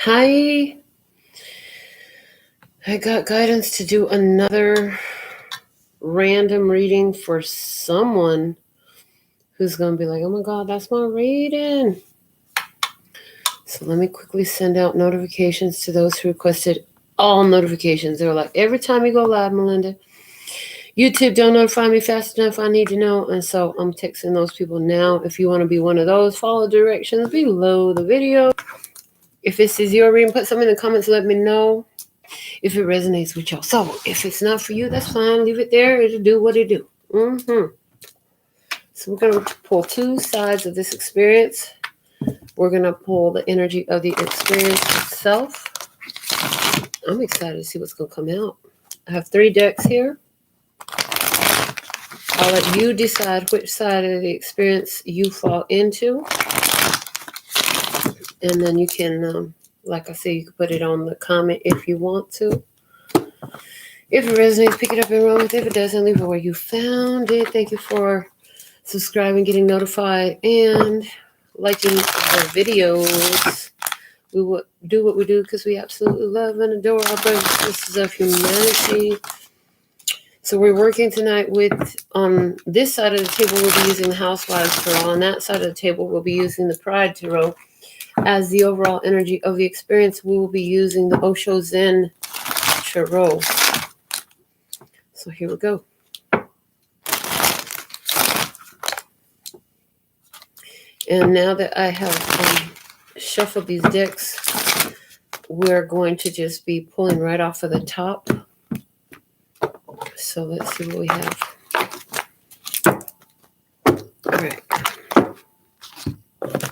Hi, I got guidance to do another random reading for someone who's going to be like, oh my God, that's my reading. So let me quickly send out notifications to those who requested all notifications. They were like, every time you go live, Melinda, YouTube don't notify me fast enough. I need to know. And so I'm texting those people now. If you want to be one of those, follow directions below the video. If this is your reading, put something in the comments, let me know if it resonates with y'all. So if it's not for you, that's fine. Leave it there. It'll do what it do. So we're going to pull two sides of this experience. We're going to pull the energy of the experience itself. I'm excited to see what's going to come out. I have 3 decks here. I'll let you decide which side of the experience you fall into. And then you can, like I said, you can put it on the comment if you want to. If it resonates, pick it up and run with it. If it doesn't, leave it where you found it. Thank you for subscribing, getting notified, and liking the videos. We will do what we do because we absolutely love and adore our brothers and sisters of humanity. So we're working tonight with, on this side of the table, we'll be using the Housewives Tarot. On that side of the table, we'll be using the Pride Tarot. As the overall energy of the experience, we will be using the Osho Zen Tarot. So here we go. And now that I have shuffled these decks, we're going to just be pulling right off of the top. So let's see what we have. All right.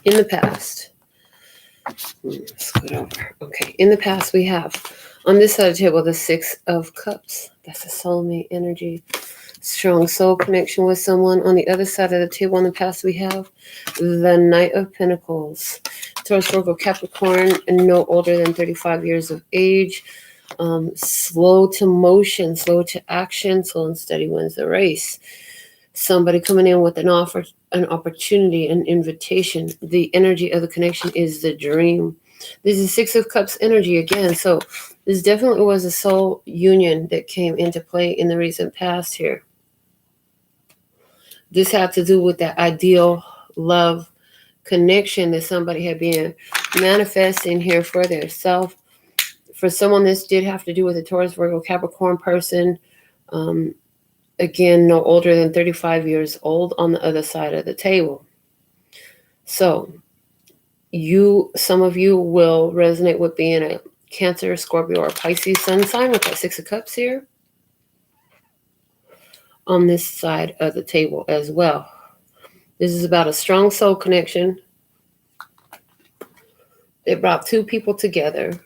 In the past. Scoot over. Okay. In the past, we have on this side of the table the 6 of Cups. That's a soulmate energy. Strong soul connection with someone. On the other side of the table in the past, we have the Knight of Pentacles. Taurus, Virgo, Capricorn, and no older than 35 years of age. Slow to motion, slow to action, slow and steady wins the race. Somebody coming in with an offer, an opportunity, an invitation. The energy of the connection is the dream. This is 6 of Cups energy again. So this definitely was a soul union that came into play in the recent past here. This had to do with that ideal love connection that somebody had been manifesting here for their self. For someone, this did have to do with a Taurus, Virgo, Capricorn person. Again, no older than 35 years old on the other side of the table. So some of you will resonate with being a Cancer, Scorpio, or Pisces sun sign with that 6 of Cups here on this side of the table as well. This is about a strong soul connection. It brought 2 people together.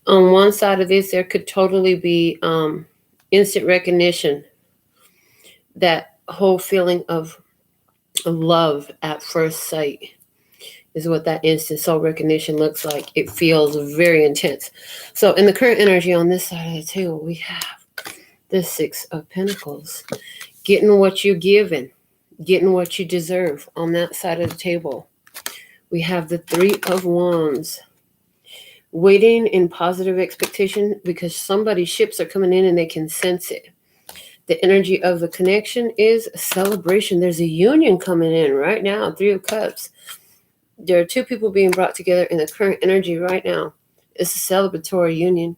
On one side of this, there could totally be instant recognition. That whole feeling of love at first sight is what that instant soul recognition looks like. It feels very intense. So in the current energy on this side of the table, we have the 6 of Pentacles. Getting what you're given. Getting what you deserve on that side of the table. We have the 3 of Wands. Waiting in positive expectation because somebody's ships are coming in and they can sense it. The energy of the connection is a celebration. There's a union coming in right now. 3 of Cups. There are 2 people being brought together in the current energy right now. It's a celebratory union.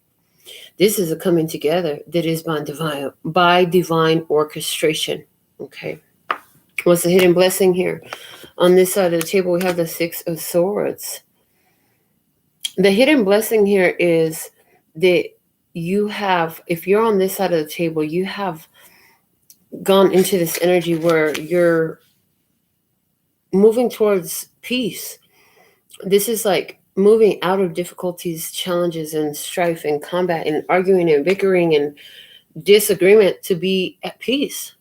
This is a coming together that is by divine orchestration. Okay. What's the hidden blessing here? On this side of the table, we have the 6 of Swords. The hidden blessing here is that you have, if you're on this side of the table, you have gone into this energy where you're moving towards peace. This is like moving out of difficulties, challenges, and strife and combat and arguing and bickering and disagreement to be at peace.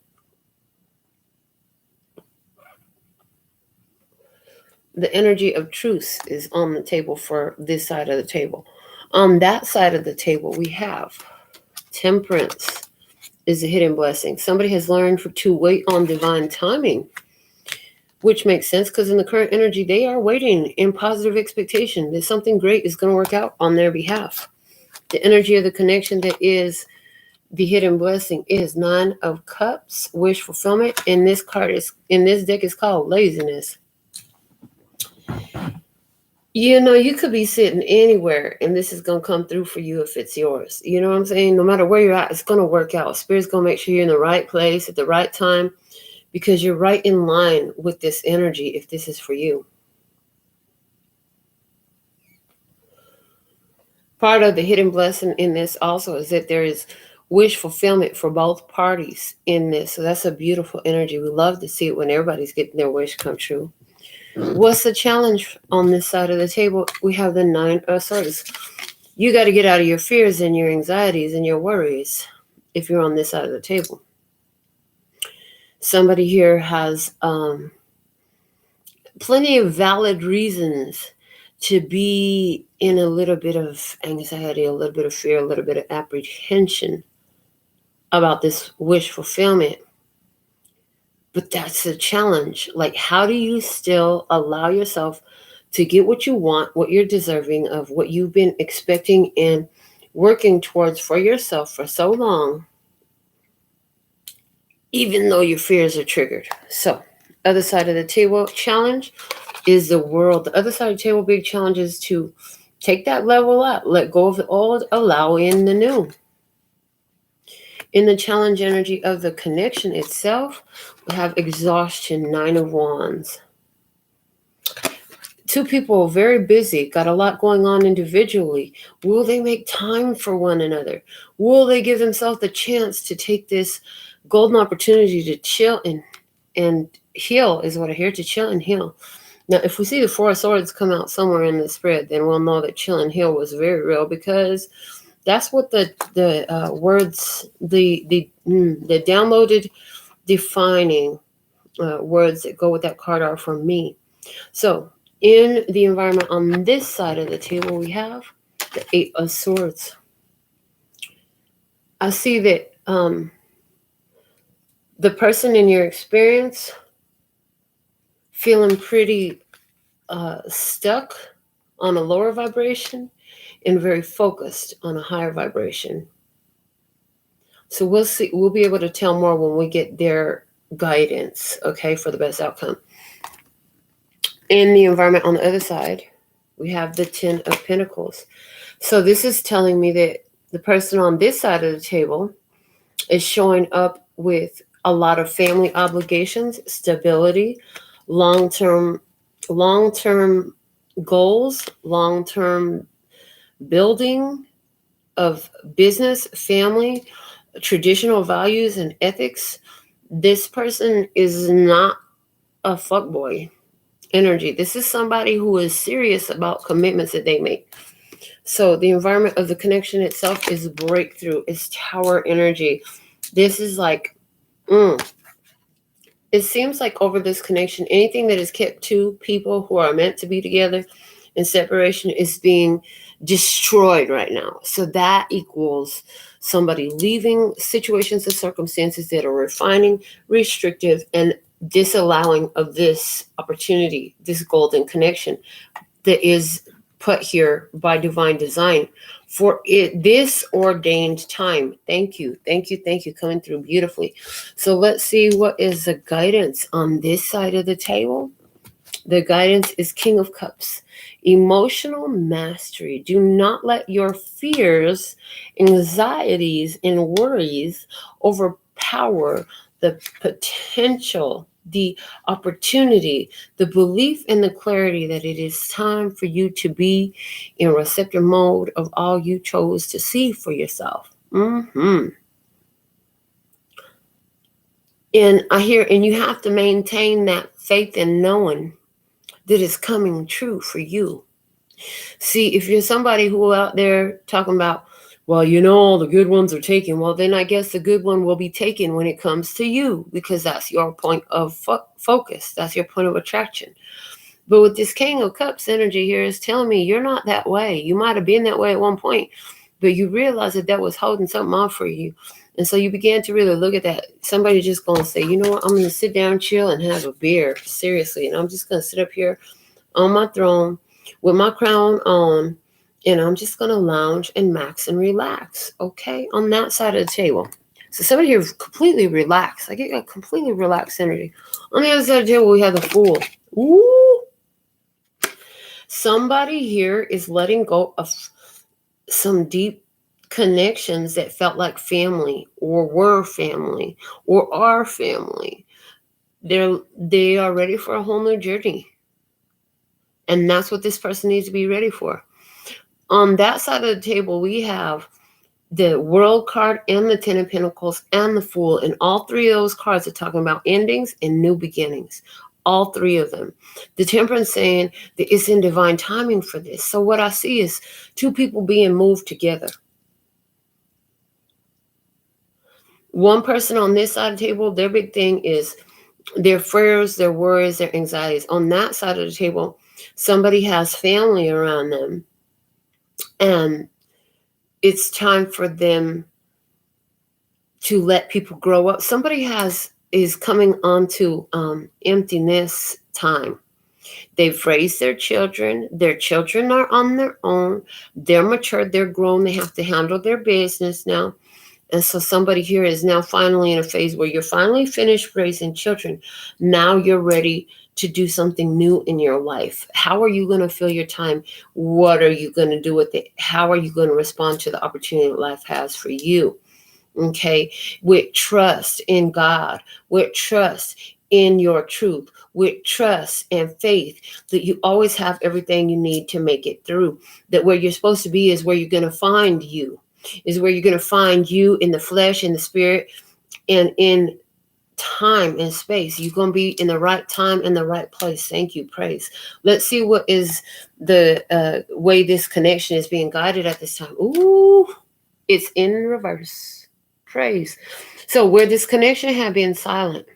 The energy of truce is on the table for this side of the table. On that side of the table, we have Temperance is a hidden blessing. Somebody has learned to wait on divine timing. which makes sense because in the current energy, they are waiting in positive expectation that something great is going to work out on their behalf. The energy of the connection that is the hidden blessing is Nine of Cups, wish fulfillment, and this deck is called laziness. You know, you could be sitting anywhere and this is going to come through for you if it's yours. You know what I'm saying? No matter where you're at, it's going to work out. Spirit's going to make sure you're in the right place at the right time because you're right in line with this energy if this is for you. Part of the hidden blessing in this also is that there is wish fulfillment for both parties in this. So that's a beautiful energy. We love to see it when everybody's getting their wish come true. What's the challenge on this side of the table? We have the Nine of Swords. You got to get out of your fears and your anxieties and your worries if you're on this side of the table. Somebody here has plenty of valid reasons to be in a little bit of anxiety, a little bit of fear, a little bit of apprehension about this wish fulfillment. But that's the challenge. Like, how do you still allow yourself to get what you want, what you're deserving of, what you've been expecting and working towards for yourself for so long, even though your fears are triggered? So, other side of the table challenge is the world. The other side of the table big challenge is to take that level up, let go of the old, allow in the new. In the challenge energy of the connection itself, we have exhaustion, Nine of Wands. Two people very busy, got a lot going on individually. Will they make time for one another? Will they give themselves the chance to take this golden opportunity to chill and heal is what I hear, to chill and heal. Now, if we see the Four of Swords come out somewhere in the spread, then we'll know that chill and heal was very real because that's what the words, the downloaded defining words that go with that card are for me. So in the environment on this side of the table, we have the Eight of Swords. I see that the person in your experience feeling pretty stuck on a lower vibration and very focused on a higher vibration. So we'll see. We'll be able to tell more when we get their guidance, okay, for the best outcome. In the environment on the other side, we have the Ten of Pentacles. So this is telling me that the person on this side of the table is showing up with a lot of family obligations, stability, long-term goals, long-term building of business, family, traditional values and ethics. This person is not a fuckboy energy. This is somebody who is serious about commitments that they make. So the environment of the connection itself is breakthrough. It's tower energy. This is like, it seems like over this connection, anything that is kept two people who are meant to be together in separation is being destroyed right now. So that equals somebody leaving situations and circumstances that are refining, restrictive, and disallowing of this opportunity, this golden connection that is put here by divine design for it, this ordained time. Thank you, coming through beautifully. So let's see what is the guidance on this side of the table. The guidance is King of Cups. Emotional mastery. Do not let your fears, anxieties, and worries overpower the potential, the opportunity, the belief, and the clarity that it is time for you to be in receptive mode of all you chose to see for yourself. And I hear, and you have to maintain that faith in knowing that is coming true for you. See, if you're somebody who out there talking about, well, you know, all the good ones are taken, well, then I guess the good one will be taken when it comes to you because that's your point of focus. That's your point of attraction. But with this King of Cups energy here is telling me you're not that way. You might have been that way at one point, but you realize that was holding something off for you. And so you began to really look at that. Somebody just going to say, you know what, I'm going to sit down, chill, and have a beer. Seriously. And I'm just going to sit up here on my throne with my crown on, and I'm just going to lounge and max and relax, okay, on that side of the table. So somebody here is completely relaxed. I get a completely relaxed energy. On the other side of the table, we have the Fool. Ooh. Somebody here is letting go of some deep connections that felt like family or were family or are family. They are ready for a whole new journey. And that's what this person needs to be ready for. On that side of the table, we have the World card and the Ten of Pentacles and the Fool. And all three of those cards are talking about endings and new beginnings. All three of them. The Temperance saying that it's in divine timing for this. So what I see is two people being moved together. One person on this side of the table, their big thing is their fears, their worries, their anxieties. On that side of the table, somebody has family around them. And it's time for them to let people grow up. Somebody is coming onto emptiness time. They've raised their children. Their children are on their own. They're mature. They're grown. They have to handle their business now. And so somebody here is now finally in a phase where you're finally finished raising children. Now you're ready to do something new in your life. How are you going to fill your time? What are you going to do with it? How are you going to respond to the opportunity that life has for you? Okay, with trust in God, with trust in your truth, with trust and faith that you always have everything you need to make it through. That where you're supposed to be is where you're going to find you, is where you're going to find you in the flesh, in the spirit, and in time and space. You're going to be in the right time and the right place. Thank you. Praise. Let's see what is the way this connection is being guided at this time. Ooh, it's in reverse. Praise. So where this connection had been silent,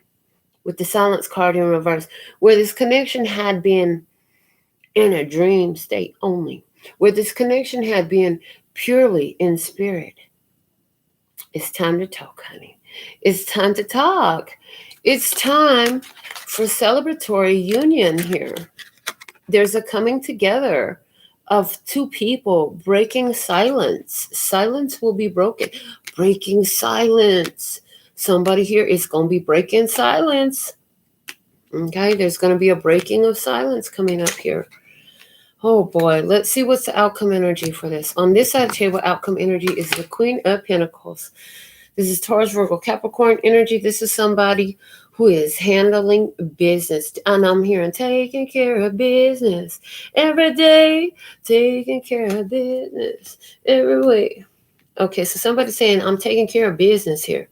with the silence card in reverse, where this connection had been in a dream state only, where this connection had been purely in spirit, it's time to talk, honey. It's time to talk. It's time for celebratory union here. There's a coming together of two people breaking silence. Silence will be broken. Breaking silence. Somebody here is going to be breaking silence. Okay, there's going to be a breaking of silence coming up here. Oh boy, let's see what's the outcome energy for this. On this side of the table, outcome energy is the Queen of Pentacles. This is Taurus, Virgo, Capricorn energy. This is somebody who is handling business. And I'm hearing taking care of business every day, taking care of business every way. Okay, so somebody's saying, I'm taking care of business here.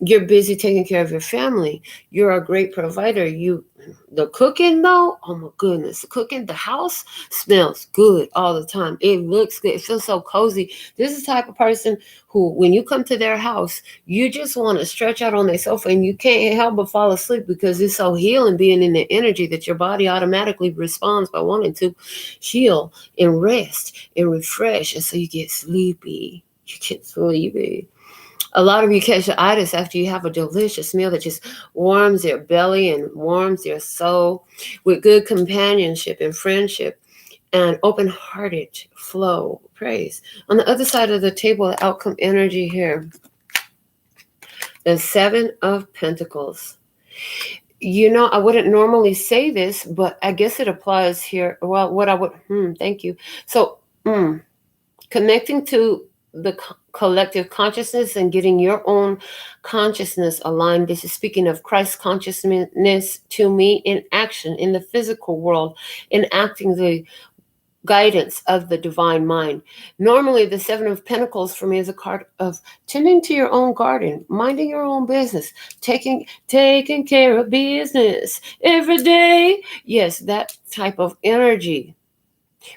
You're busy taking care of your family. You're a great provider. The cooking though, oh my goodness, the cooking, the house smells good all the time. It looks good. It feels so cozy. This is the type of person who, when you come to their house, you just want to stretch out on their sofa and you can't help but fall asleep because it's so healing being in the energy that your body automatically responds by wanting to heal and rest and refresh. And so you get sleepy. You get sleepy. A lot of you catch the itis after you have a delicious meal that just warms your belly and warms your soul with good companionship and friendship and open-hearted flow. Praise. On the other side of the table, the outcome energy here, the Seven of Pentacles. You know, I wouldn't normally say this, but I guess it applies here. Well, what I would, thank you. So, connecting to the collective consciousness and getting your own consciousness aligned. This is speaking of Christ consciousness to me in action in the physical world, enacting the guidance of the divine mind. Normally, the Seven of Pentacles for me is a card of tending to your own garden, minding your own business, taking care of business every day. Yes, that type of energy.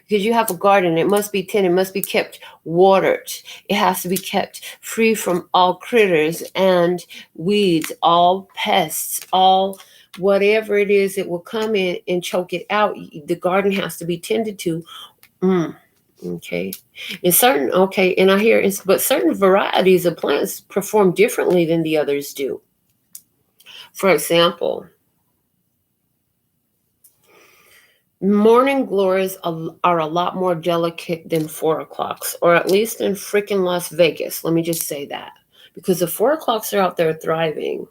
Because you have a garden, it must be tended, it must be kept watered. It has to be kept free from all critters and weeds, all pests, all whatever it is that will come in and choke it out. The garden has to be tended to. Okay. And I hear but certain varieties of plants perform differently than the others do. For example, morning glories are a lot more delicate than 4 o'clocks, or at least in freaking Las Vegas. Let me just say that. Because the 4 o'clocks are out there thriving,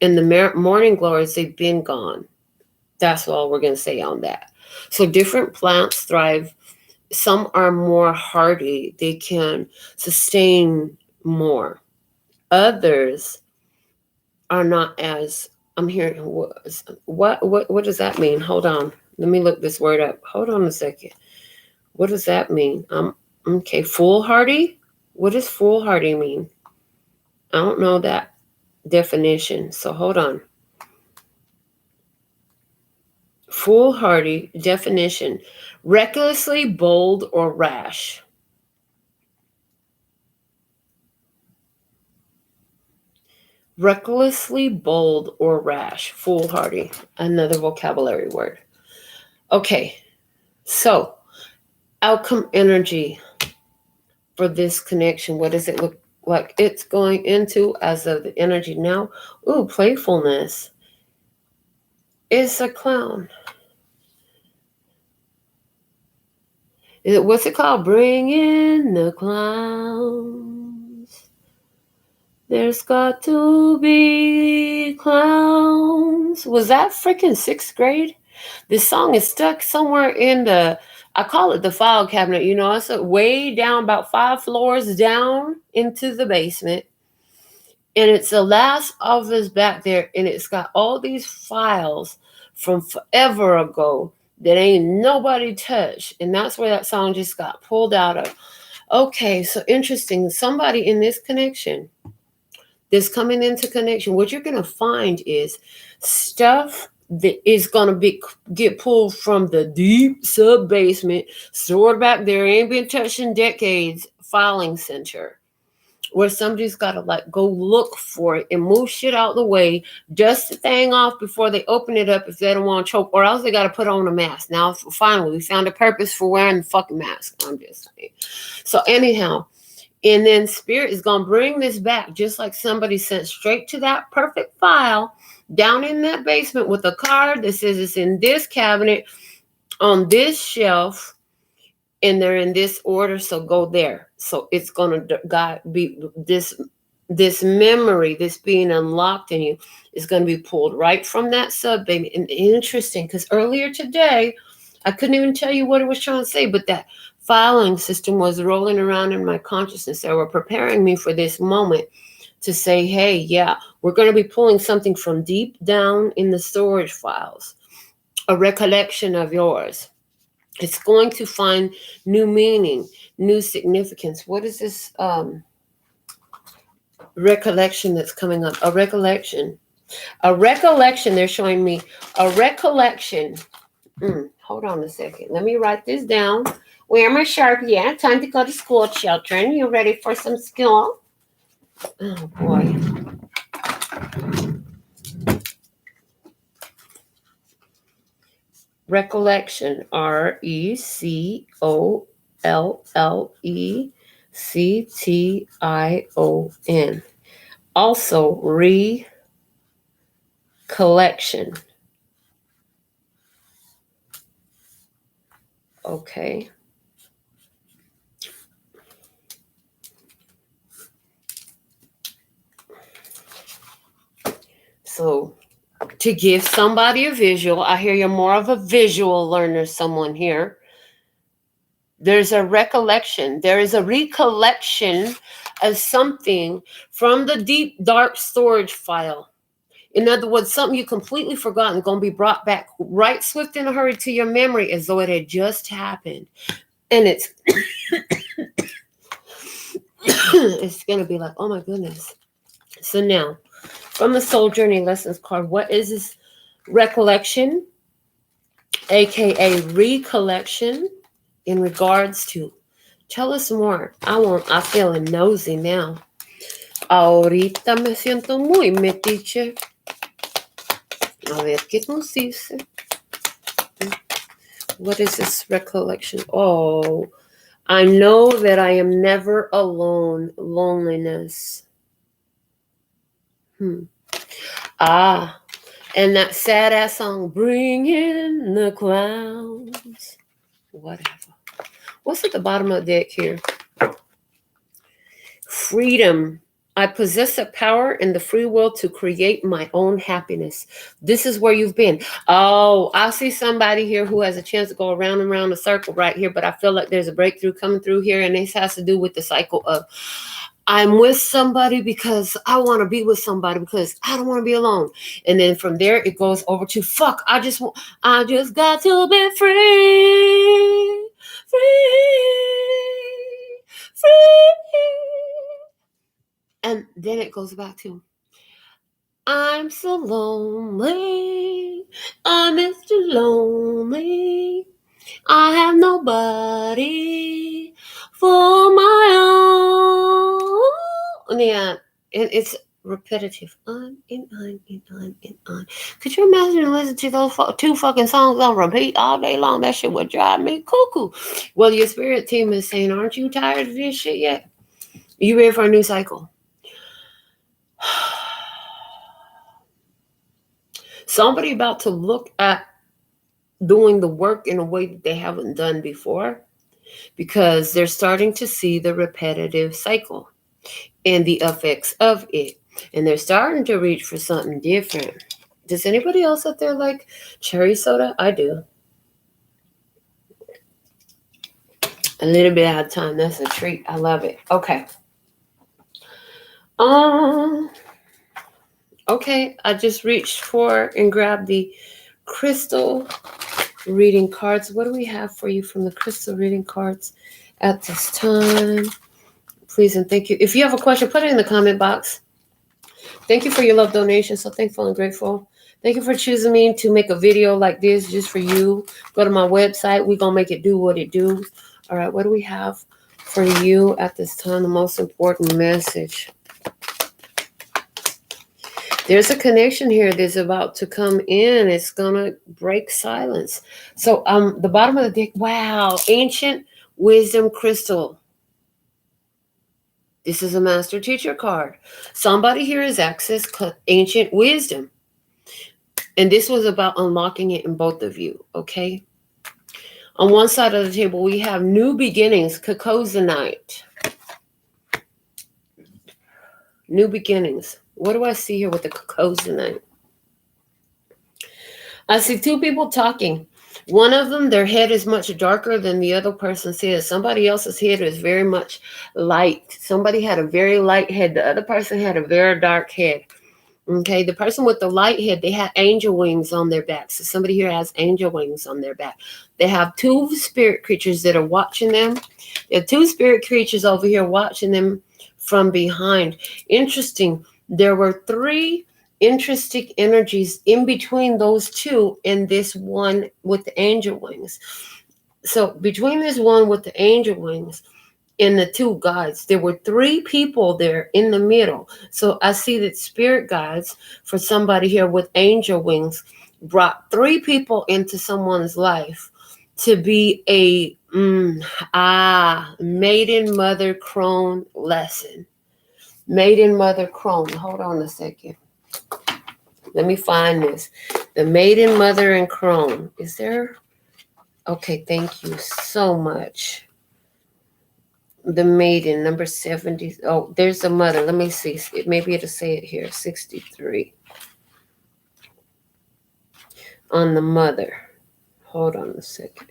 and the morning glories, they've been gone. That's all we're going to say on that. So different plants thrive. Some are more hardy. They can sustain more. Others are not as, I'm hearing, what does that mean? Hold on. Let me look this word up. Hold on a second. What does that mean? Okay, foolhardy? What does foolhardy mean? I don't know that definition. So hold on. Foolhardy definition: recklessly bold or rash. Recklessly bold or rash. Foolhardy. Another vocabulary word. Okay, so outcome energy for this connection. What does it look like it's going into as of the energy now? Ooh, playfulness. It's a clown. What's it called? Bring in the clowns. There's got to be clowns. Was that freaking 6th grade? This song is stuck somewhere in I call it the file cabinet. You know, it's way down, about 5 floors down into the basement. And it's the last office back there. And it's got all these files from forever ago that ain't nobody touched. And that's where that song just got pulled out of. Okay, so interesting. Somebody in this connection, this coming into connection, what you're going to find is stuff that is going to get pulled from the deep sub basement, stored back there, ain't been touched in decades, filing center, where somebody's got to like go look for it and move shit out the way, dust the thing off before they open it up if they don't want to choke, or else they got to put on a mask. Now, finally, we found a purpose for wearing the fucking mask. I'm just saying. So anyhow, and then Spirit is going to bring this back, just like somebody sent straight to that perfect file down in that basement with a card that says it's in this cabinet on this shelf, and they're in this order, so go there. So it's going to be this memory, this being unlocked in you, is going to be pulled right from that sub baby. And interesting, because earlier today, I couldn't even tell you what it was trying to say, but that filing system was rolling around in my consciousness. They were preparing me for this moment to say, hey, yeah, we're going to be pulling something from deep down in the storage files, a recollection of yours. It's going to find new meaning, new significance. What is this recollection that's coming up? A recollection. They're showing me a recollection. Hold on a second. Let me write this down. Where my Sharpie? Yeah, time to go to school, children. You ready for some school? Oh, boy. Recollection. RECOLLECTION. Also, recollection. Okay. So, to give somebody a visual, I hear you're more of a visual learner, someone here. There's a recollection. There is a recollection of something from the deep, dark storage file. In other words, something you completely forgotten, going to be brought back right swift in a hurry to your memory as though it had just happened. And it's it's going to be like, oh my goodness. So now, from the Soul Journey Lessons card, what is this recollection, aka recollection, in regards to? Tell us more. I feel nosy now. Ahorita me siento muy metiche. A ver qué nos dice. What is this recollection? Oh, I know that I am never alone. Loneliness. Ah, and that sad ass song, Bring in the Clowns. Whatever. What's at the bottom of the deck here? Freedom. I possess the power and the free will to create my own happiness. This is where you've been. Oh, I see somebody here who has a chance to go around and around the circle right here, but I feel like there's a breakthrough coming through here, and this has to do with the cycle of I'm with somebody because I want to be with somebody because I don't want to be alone. And then from there it goes over to fuck. I just got to be free. Free. And then it goes back to I'm so lonely. I'm Mr. Lonely. I have nobody for my own. Yeah, it's repetitive. On and on and on and on. Could you imagine listening to those two fucking songs on repeat all day long? That shit would drive me cuckoo. Well, your spirit team is saying, aren't you tired of this shit yet? Are you ready for a new cycle? Somebody about to look at doing the work in a way that they haven't done before, because they're starting to see the repetitive cycle and the effects of it. And they're starting to reach for something different. Does anybody else out there like cherry soda? I do. A little bit out of time. That's a treat. I love it. Okay. Okay. I just reached for and grabbed the crystal reading cards. What do we have for you from the crystal reading cards at this time? Please and thank you. If you have a question, put it in the comment box. Thank you for your love donation. So thankful and grateful. Thank you for choosing me to make a video like this just for you. Go to my website. We're going to make it do what it do. All right. What do we have for you at this time? The most important message. There's a connection here that's about to come in. It's going to break silence. So the bottom of the deck. Wow. Ancient Wisdom Crystal. This is a master teacher card. Somebody here has accessed ancient wisdom. And this was about unlocking it in both of you, okay? On one side of the table, we have new beginnings, Cocosonite. New beginnings. What do I see here with the Cocosonite? I see two people talking. One of them, their head is much darker than the other person's head. Somebody else's head is very much light. Somebody had a very light head. The other person had a very dark head. Okay, the person with the light head, they had angel wings on their back. So somebody here has angel wings on their back. They have two spirit creatures that are watching them. There are two spirit creatures over here watching them from behind. Interesting. There were three interesting energies in between those two and this one with the angel wings. So between this one with the angel wings and the two guides, there were three people there in the middle. So I see that spirit guides for somebody here with angel wings brought three people into someone's life to be a maiden mother crone lesson. Maiden mother crone. Hold on a second. Let me find this. The maiden mother and crone. Is there? Okay, thank you so much. The maiden, number 70. Oh, there's the mother. Let me see. Maybe it'll say it here. 63. On the mother. Hold on a second.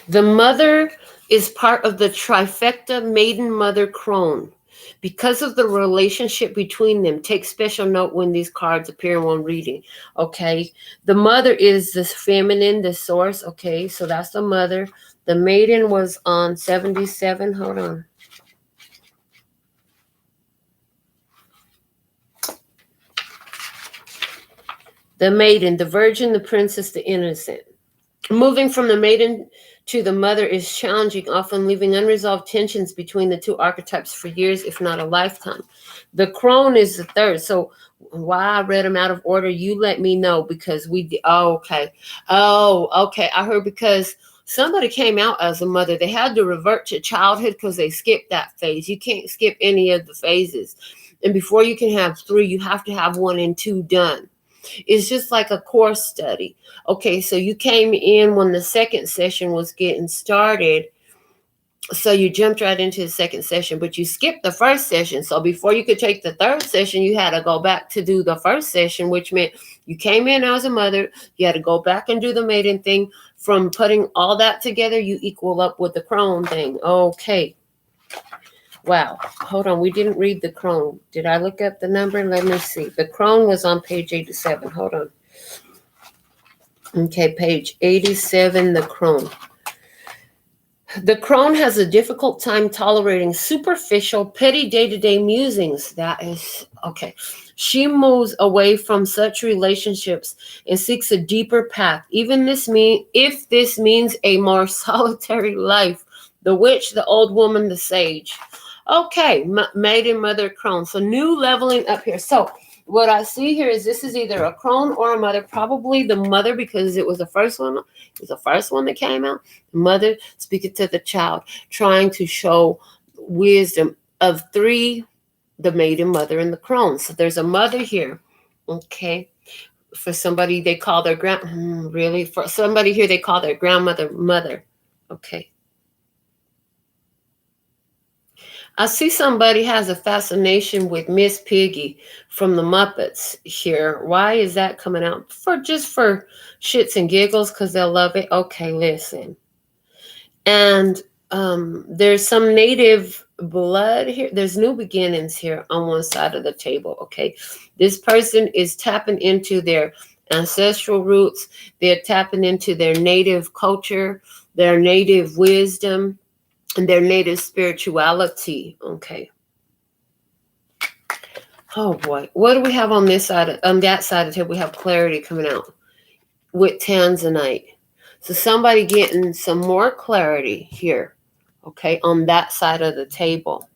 The mother is part of the trifecta maiden mother crone. Because of the relationship between them, take special note when these cards appear in one reading. Okay. The mother is this feminine, the source. Okay. So that's the mother. The maiden was on 77. Hold on. The maiden, the virgin, the princess, the innocent. Moving from the maiden to the mother is challenging, often leaving unresolved tensions between the two archetypes for years, if not a lifetime. The crone is the third. So why I read them out of order, you let me know, because okay. Oh, okay. I heard because somebody came out as a mother. They had to revert to childhood because they skipped that phase. You can't skip any of the phases. And before you can have 3, you have to have 1 and 2 done. It's just like a course study. Okay, so you came in when the second session was getting started. So you jumped right into the second session, but you skipped the first session. So before you could take the third session, you had to go back to do the first session, which meant you came in as a mother. You had to go back and do the maiden thing. From putting all that together, you equal up with the crone thing. Okay. Wow. Hold on. We didn't read the crone. Did I look up the number? Let me see. The crone was on page 87. Hold on. Okay, page 87, the crone. The crone has a difficult time tolerating superficial, petty day-to-day musings. That is, okay. She moves away from such relationships and seeks a deeper path. If this means a more solitary life. The witch, the old woman, the sage. Okay, maiden, mother, crone. So new leveling up here. So what I see here is this is either a crone or a mother. Probably the mother, because it was the first one. It was the first one that came out. The mother speaking to the child, trying to show wisdom of 3, the maiden, mother, and the crone. So there's a mother here. Okay. For somebody, they call their really? For somebody here, they call their grandmother mother. Okay. I see somebody has a fascination with Miss Piggy from the Muppets here. Why is that coming out? For shits and giggles, because they'll love it. Okay, listen. And there's some native blood here. There's new beginnings here on one side of the table. Okay, this person is tapping into their ancestral roots. They're tapping into their native culture, their native wisdom, and their native spirituality. Okay. Oh boy, what do we have on this side? On that side of the table, we have clarity coming out with Tanzanite. So somebody getting some more clarity here. Okay, on that side of the table.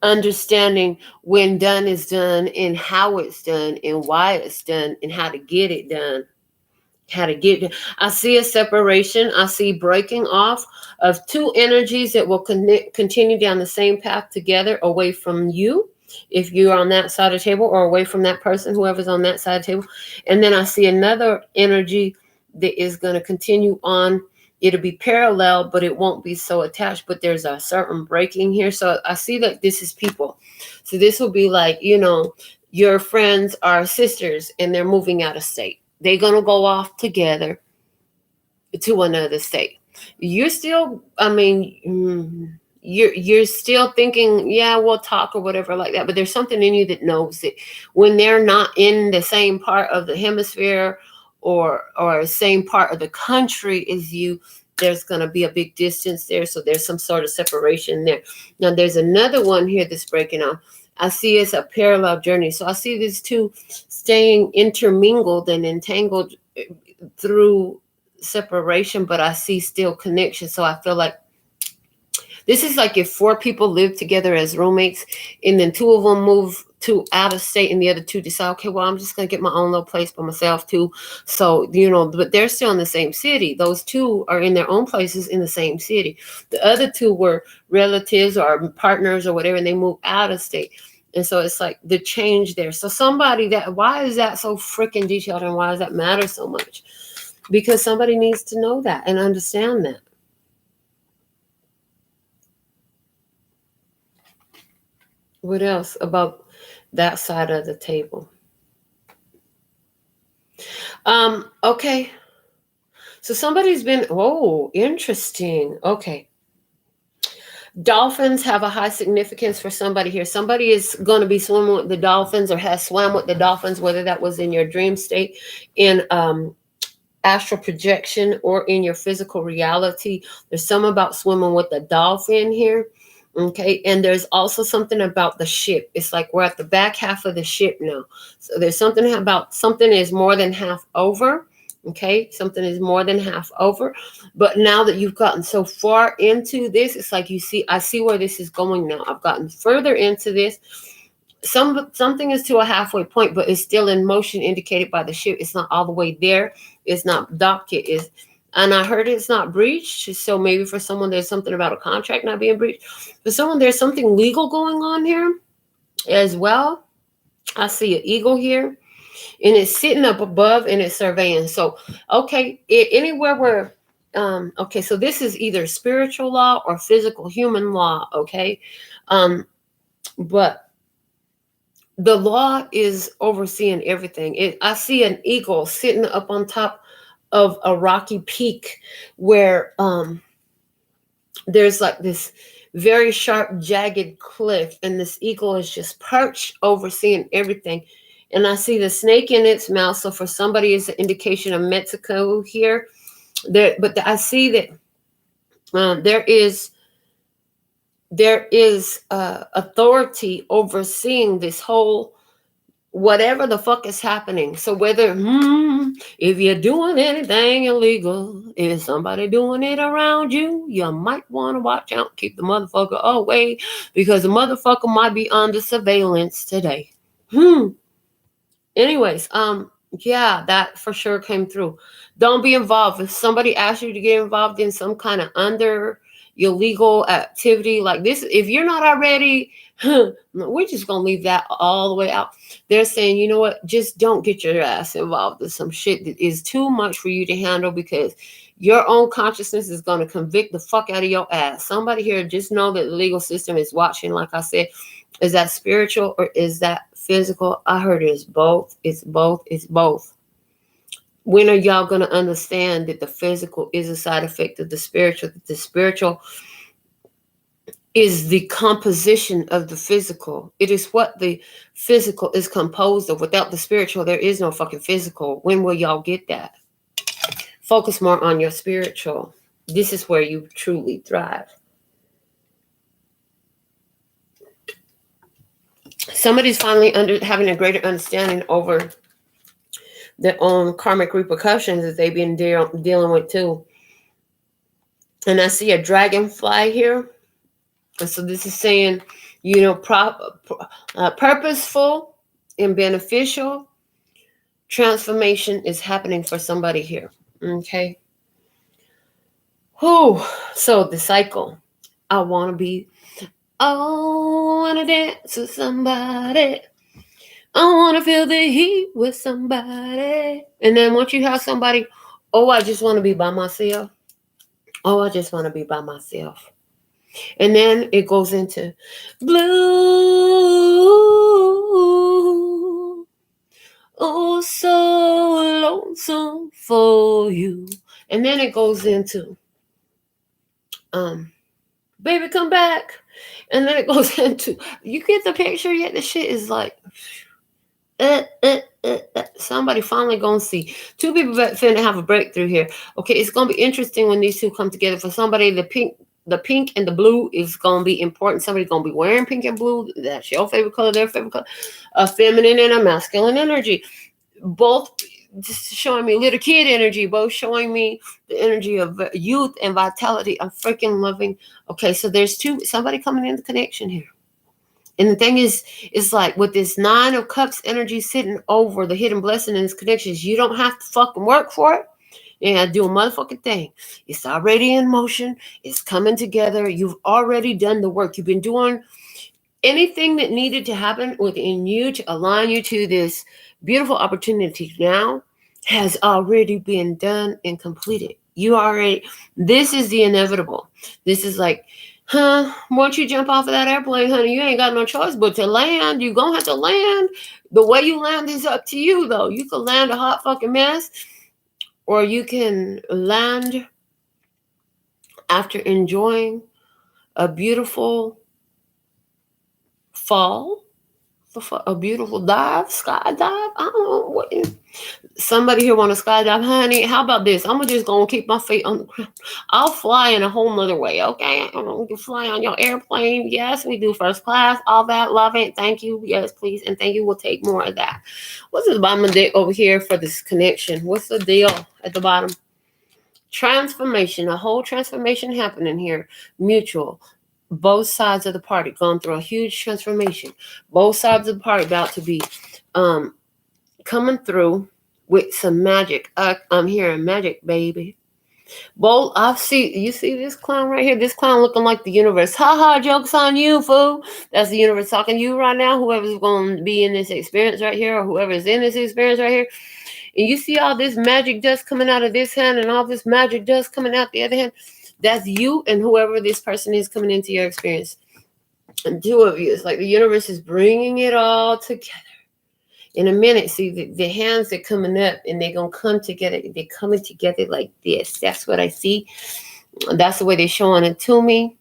Understanding when done is done, and how it's done, and why it's done, and how to get it done. I see a separation. I see breaking off of 2 energies that will continue down the same path together, away from you, if you're on that side of the table, or away from that person, whoever's on that side of the table. And then I see another energy that is going to continue on. It'll be parallel, but it won't be so attached. But there's a certain breaking here. So I see that this is people. So this will be like, your friends are sisters and they're moving out of state. They're going to go off together to another state. You're still, you're still thinking, yeah, we'll talk or whatever like that. But there's something in you that knows that when they're not in the same part of the hemisphere or same part of the country as you, there's going to be a big distance there. So there's some sort of separation there. Now, there's another one here that's breaking off. I see it's a parallel journey. So I see these 2 staying intermingled and entangled through separation, but I see still connection. So I feel like this is like if 4 people live together as roommates, and then 2 of them move to out of state, and the other 2 decide, okay, well, I'm just going to get my own little place by myself too. So, but they're still in the same city. Those 2 are in their own places in the same city. The other 2 were relatives or partners or whatever, and they moved out of state. And so it's like the change there. So why is that so freaking detailed, and why does that matter so much? Because somebody needs to know that and understand that. What else about that side of the table? Okay. So somebody's been, interesting. Okay. Dolphins have a high significance for somebody here. Somebody is going to be swimming with the dolphins or has swam with the dolphins, whether that was in your dream state, in astral projection, or in your physical reality. There's some about swimming with the dolphin here. Okay. And there's also something about the ship. It's like we're at the back half of the ship now. So there's something about something is more than half over. Okay, something is more than half over. But now that you've gotten so far into this, it's like I see where this is going now. I've gotten further into this. Something is to a halfway point, but it's still in motion, indicated by the ship. It's not all the way there. It's not docked yet. And I heard it's not breached. So maybe for someone, there's something about a contract not being breached. For someone, there's something legal going on here as well. I see an eagle here, and it's sitting up above and it's surveying. So, okay, anywhere where, okay, so this is either spiritual law or physical human law, okay? But the law is overseeing everything. I see an eagle sitting up on top of a rocky peak where there's like this very sharp, jagged cliff, and this eagle is just perched overseeing everything. And I see the snake in its mouth. So for somebody, it's an indication of Mexico here. But I see that there is authority overseeing this whole whatever the fuck is happening. So whether if you're doing anything illegal, if somebody doing it around you, you might want to watch out, keep the motherfucker away, because the motherfucker might be under surveillance today. Anyways, yeah, that for sure came through. Don't be involved. If somebody asks you to get involved in some kind of under illegal activity like this, if you're not already, we're just gonna leave that all the way out. They're saying, you know what, just don't get your ass involved in some shit that is too much for you to handle, because your own consciousness is going to convict the fuck out of your ass. Somebody here, just know that the legal system is watching. Like I said, is that spiritual or is that physical? I heard it's both. It's both. It's both. When are y'all going to understand that the physical is a side effect of the spiritual? That the spiritual is the composition of the physical. It is what the physical is composed of. Without the spiritual, there is no fucking physical. When will y'all get that? Focus more on your spiritual. This is where you truly thrive. Somebody's finally having a greater understanding over their own karmic repercussions that they've been dealing with too. And I see a dragonfly here. And so this is saying, you know, purposeful and beneficial transformation is happening for somebody here. Okay. So the cycle. I want to dance with somebody. I want to feel the heat with somebody. And then once you have somebody, I just want to be by myself. I just want to be by myself. And then it goes into blue. Oh, so lonesome for you. And then it goes into baby, come back. And then it goes into, you get the picture yet? The shit is like, somebody finally gonna see. Two people finna have a breakthrough here. Okay, it's gonna be interesting when these two come together. For somebody, the pink and the blue is gonna be important. Somebody's gonna be wearing pink and blue. That's your favorite color, their favorite color. A feminine and a masculine energy. Both just showing me little kid energy, both showing me the energy of youth and vitality. I'm freaking loving. Okay, so there's somebody coming in the connection here. And the thing is, it's like with this 9 of Cups energy sitting over the hidden blessing in this connections, you don't have to fucking work for it. You have to do a motherfucking thing. It's already in motion. It's coming together. You've already done the work. You've been doing anything that needed to happen within you to align you to this beautiful opportunity now has already been done and completed. This is the inevitable. This is like, once you jump off of that airplane, honey, you ain't got no choice but to land. You're going to have to land. The way you land is up to you, though. You can land a hot fucking mess, or you can land after enjoying a beautiful fall, for a beautiful dive, skydive. I don't know what. Somebody here want to skydive, honey? How about this? I'm just gonna keep my feet on the ground. I'll fly in a whole nother way, okay? You can fly on your airplane. Yes, we do first class. All that, love it. Thank you. Yes, please, and thank you. We'll take more of that. What's the bottom of the deck over here for this connection? What's the deal at the bottom? Transformation. A whole transformation happening here. Mutual. Both sides of the party going through a huge transformation. Both sides of the party about to be coming through with some magic. I'm hearing magic, baby. Both you see this clown right here? This clown looking like the universe. Ha ha, joke's on you, fool. That's the universe talking to you right now. Whoever's going to be in this experience right here, or whoever's in this experience right here. And you see all this magic dust coming out of this hand and all this magic dust coming out the other hand. That's you and whoever this person is coming into your experience. And two of you, it's like the universe is bringing it all together. In a minute, see, the hands are coming up and they're going to come together. They're coming together like this. That's what I see. That's the way they're showing it to me.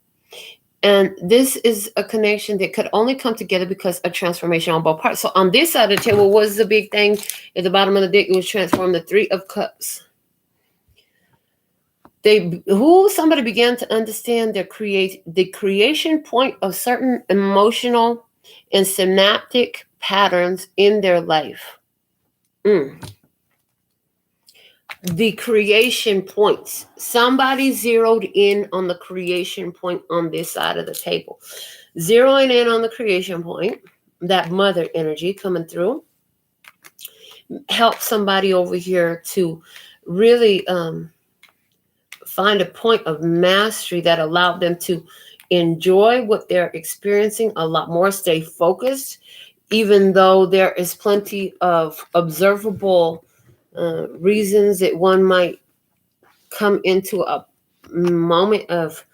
And this is a connection that could only come together because of transformation on both parts. So on this side of the table, what was the big thing at the bottom of the deck? It was transformed the Three of Cups. Somebody began to understand the creation point of certain emotional and synaptic patterns in their life. The creation points. Somebody zeroed in on the creation point on this side of the table. Zeroing in on the creation point, that mother energy coming through, help somebody over here to really find a point of mastery that allowed them to enjoy what they're experiencing a lot more, stay focused, even though there is plenty of observable reasons that one might come into a moment of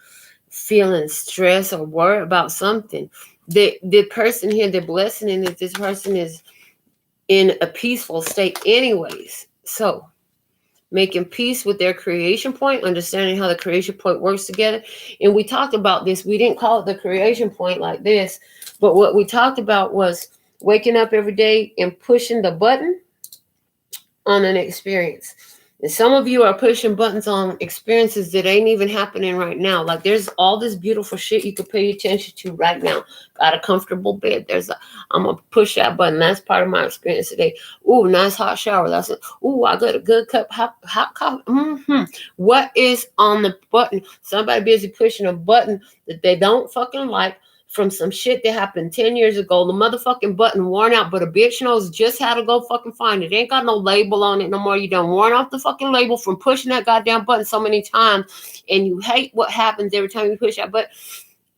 feeling stress or worry about something. The person here, the blessing in this person is in a peaceful state anyways. So making peace with their creation point, understanding how the creation point works together. And we talked about this. We didn't call it the creation point like this, but what we talked about was waking up every day and pushing the button on an experience. And some of you are pushing buttons on experiences that ain't even happening right now. Like there's all this beautiful shit you could pay attention to right now. Got a comfortable bed. I'm gonna push that button. That's part of my experience today. Ooh, nice hot shower. Ooh, I got a good cup hot coffee. What is on the button? Somebody busy pushing a button that they don't fucking like, from some shit that happened 10 years ago. The motherfucking button worn out, but a bitch knows just how to go fucking find it. Ain't got no label on it no more. You done worn off the fucking label from pushing that goddamn button so many times, and you hate what happens every time you push that button.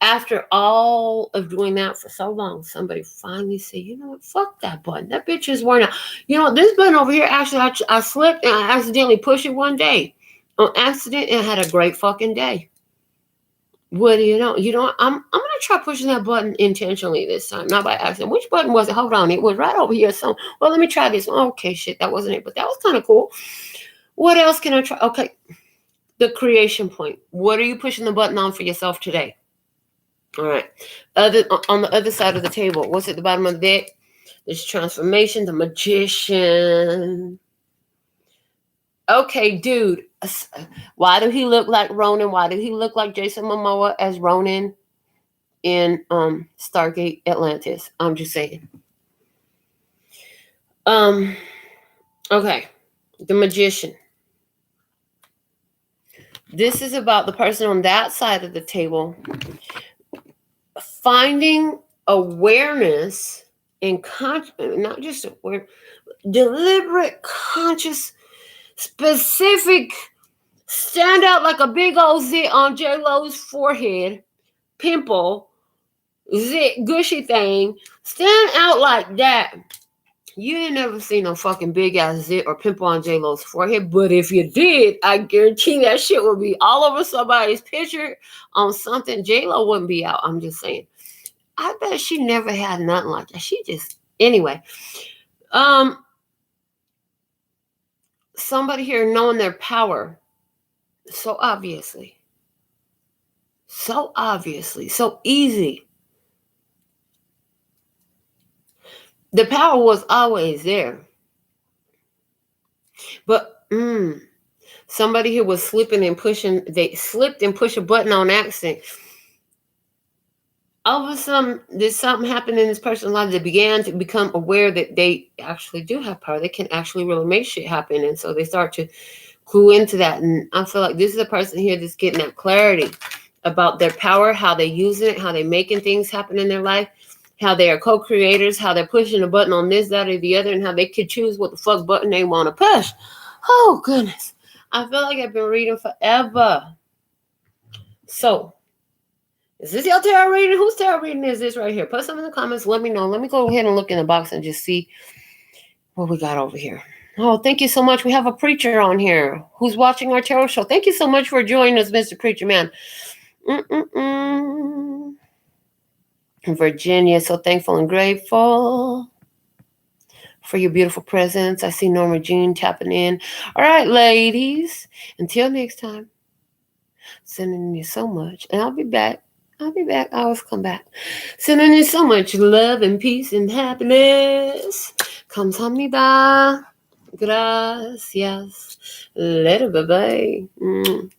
After all of doing that for so long, somebody finally said, you know what, fuck that button. That bitch is worn out. You know, this button over here, actually, I slipped and I accidentally pushed it one day on accident and had a great fucking day. What do you know? You know, I'm gonna try pushing that button intentionally this time, not by accident. Which button was it? Hold on, it was right over here. So, well, let me try this one. Okay, shit, that wasn't it, but that was kind of cool. What else can I try? Okay, the creation point. What are you pushing the button on for yourself today? All right. On the other side of the table, what's at the bottom of the deck? There's transformation, the magician. Okay, dude. Why do he look like Ronan? Why did he look like Jason Momoa as Ronan in Stargate Atlantis? I'm just saying. Okay, the magician. This is about the person on that side of the table finding awareness and not just aware, deliberate, conscious, specific, stand out like a big old zit on J-Lo's forehead, pimple, zit, gushy thing, stand out like that. You ain't never seen no fucking big ass zit or pimple on J-Lo's forehead, but if you did, I guarantee that shit would be all over somebody's picture on something. J-Lo wouldn't be out. I'm just saying. I bet she never had nothing like that. She just, anyway. Somebody here knowing their power so obviously, so easy. The power was always there. But somebody who was slipping and pushing, they slipped and pushed a button on accident. All of a sudden, there's something happened in this person's life. They began to become aware that they actually do have power. They can actually really make shit happen. And so they start to clue into that. And I feel like this is a person here that's getting that clarity about their power, how they're using it, how they're making things happen in their life, how they are co-creators, how they're pushing a button on this, that, or the other, and how they could choose what the fuck button they want to push. Oh, goodness. I feel like I've been reading forever. So, is this your tarot reading? Whose tarot reading is this right here? Put some in the comments. Let me know. Let me go ahead and look in the box and just see what we got over here. Oh, thank you so much. We have a preacher on here who's watching our tarot show. Thank you so much for joining us, Mr. Preacher Man. Virginia, so thankful and grateful for your beautiful presence. I see Norma Jean tapping in. All right, ladies. Until next time. Sending you so much. And I'll be back. I always come back. Sending you so much love and peace and happiness. Kamsahamnida. Gracias. Later. Bye-bye.